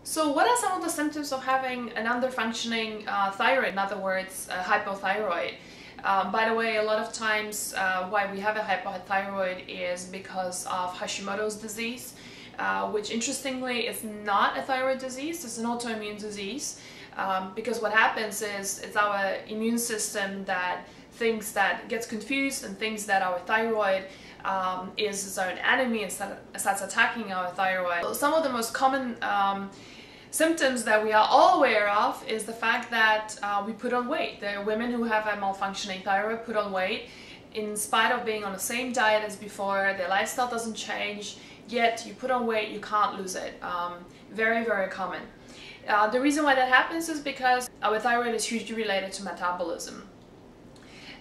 So what are some of the symptoms of having an underfunctioning thyroid, in other words, hypothyroid? By the way, a lot of times why we have a hypothyroid is because of Hashimoto's disease, which interestingly is not a thyroid disease, it's an autoimmune disease. Because what happens is it's our immune system that thinks that gets confused and thinks that our thyroid is its own enemy and starts attacking our thyroid. Some of the most common symptoms that we are all aware of is the fact that we put on weight. There are women who have a malfunctioning thyroid put on weight in spite of being on the same diet as before, their lifestyle doesn't change, yet you put on weight, you can't lose it. Very, very common. The reason why that happens is because our thyroid is hugely related to metabolism.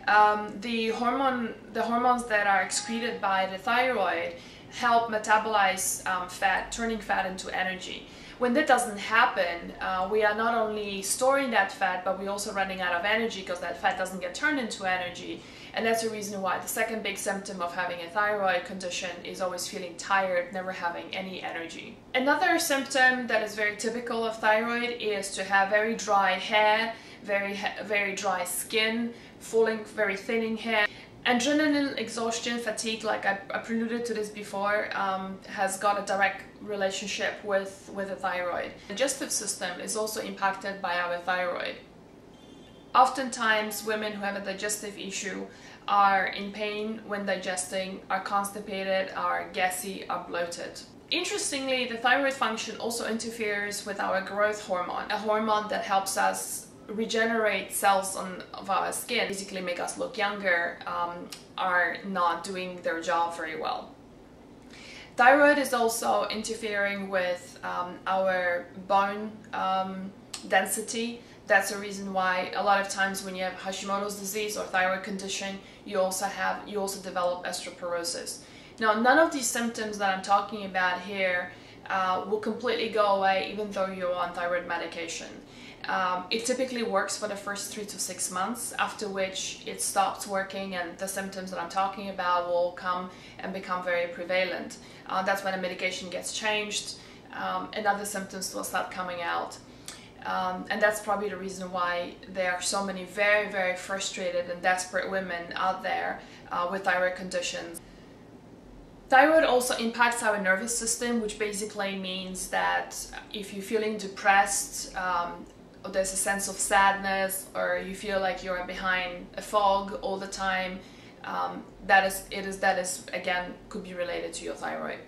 The hormones that are excreted by the thyroid help metabolize fat, turning fat into energy. When that doesn't happen, we are not only storing that fat, but we're also running out of energy because that fat doesn't get turned into energy. And that's the reason why the second big symptom of having a thyroid condition is always feeling tired, never having any energy. Another symptom that is very typical of thyroid is to have very dry hair, very dry skin, falling, very thinning hair. Adrenaline exhaustion, fatigue, like I preluded to this before, has got a direct relationship with the thyroid. The digestive system is also impacted by our thyroid. Oftentimes, women who have a digestive issue are in pain when digesting, are constipated, are gassy, are bloated. Interestingly, the thyroid function also interferes with our growth hormone, a hormone that helps us regenerate cells of our skin, basically make us look younger, are not doing their job very well. Thyroid is also interfering with our bone density. That's the reason why a lot of times when you have Hashimoto's disease or thyroid condition, you also develop osteoporosis. Now, none of these symptoms that I'm talking about here will completely go away even though you're on thyroid medication. It typically works for the first 3 to 6 months, after which it stops working and the symptoms that I'm talking about will come and become very prevalent. That's when the medication gets changed and other symptoms will start coming out. And that's probably the reason why there are so many very, very frustrated and desperate women out there with thyroid conditions. Thyroid also impacts our nervous system, which basically means that if you're feeling depressed, or there's a sense of sadness, or you feel like you're behind a fog all the time, that is again could be related to your thyroid.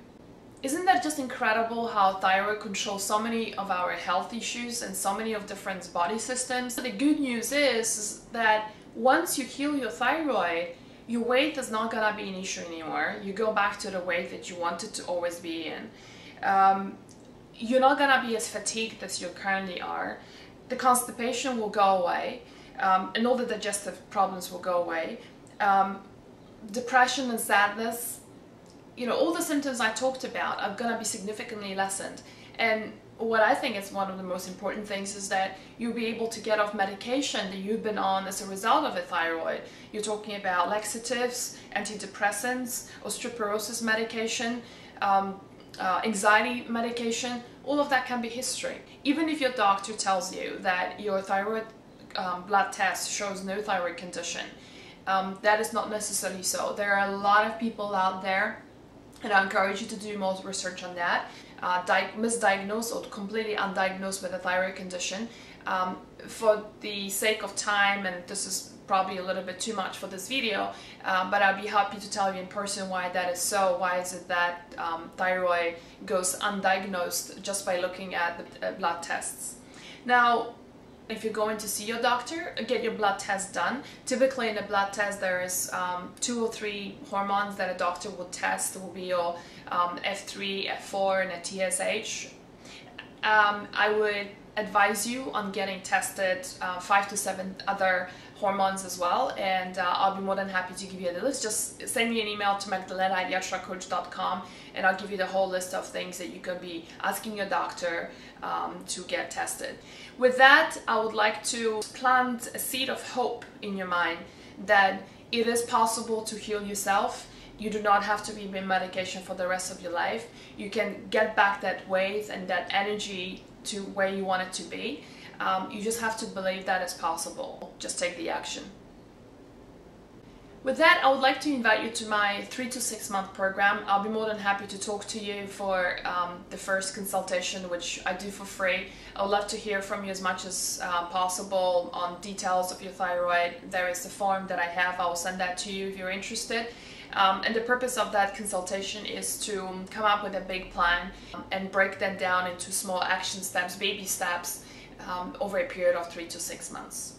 Isn't that just incredible how thyroid controls so many of our health issues and so many of different body systems? The good news is that once you heal your thyroid, your weight is not gonna be an issue anymore. You go back to the weight that you wanted to always be in. You're not gonna be as fatigued as you currently are. The constipation will go away, and all the digestive problems will go away. Depression and sadness, you know, all the symptoms I talked about are going to be significantly lessened. And what I think is one of the most important things is that you'll be able to get off medication that you've been on as a result of a thyroid. You're talking about laxatives, antidepressants, osteoporosis medication, anxiety medication. All of that can be history. Even if your doctor tells you that your thyroid blood test shows no thyroid condition, that is not necessarily so. There are a lot of people out there, and I encourage you to do more research on that, misdiagnosed or completely undiagnosed with a thyroid condition. For the sake of time, and this is probably a little bit too much for this video, but I'll be happy to tell you in person why that is so. Why is it that thyroid goes undiagnosed just by looking at the blood tests? Now, if you're going to see your doctor, get your blood test done. Typically in a blood test there is 2 or 3 hormones that a doctor would test. It will be your F3, F4 and a TSH. I would advise you on getting tested 5 to 7 other hormones as well, and I'll be more than happy to give you the list. Just send me an email to magdalena@yatracoach.com and I'll give you the whole list of things that you could be asking your doctor to get tested. With that, I would like to plant a seed of hope in your mind that it is possible to heal yourself. You do not have to be on medication for the rest of your life. You can get back that weight and that energy to where you want it to be. You just have to believe that it's possible. Just take the action. With that, I would like to invite you to my 3 to 6 month program. I'll be more than happy to talk to you for the first consultation, which I do for free. I would love to hear from you as much as possible on details of your thyroid. There is a form that I have. I will send that to you if you're interested. And the purpose of that consultation is to come up with a big plan and break that down into small action steps, baby steps, over a period of 3 to 6 months.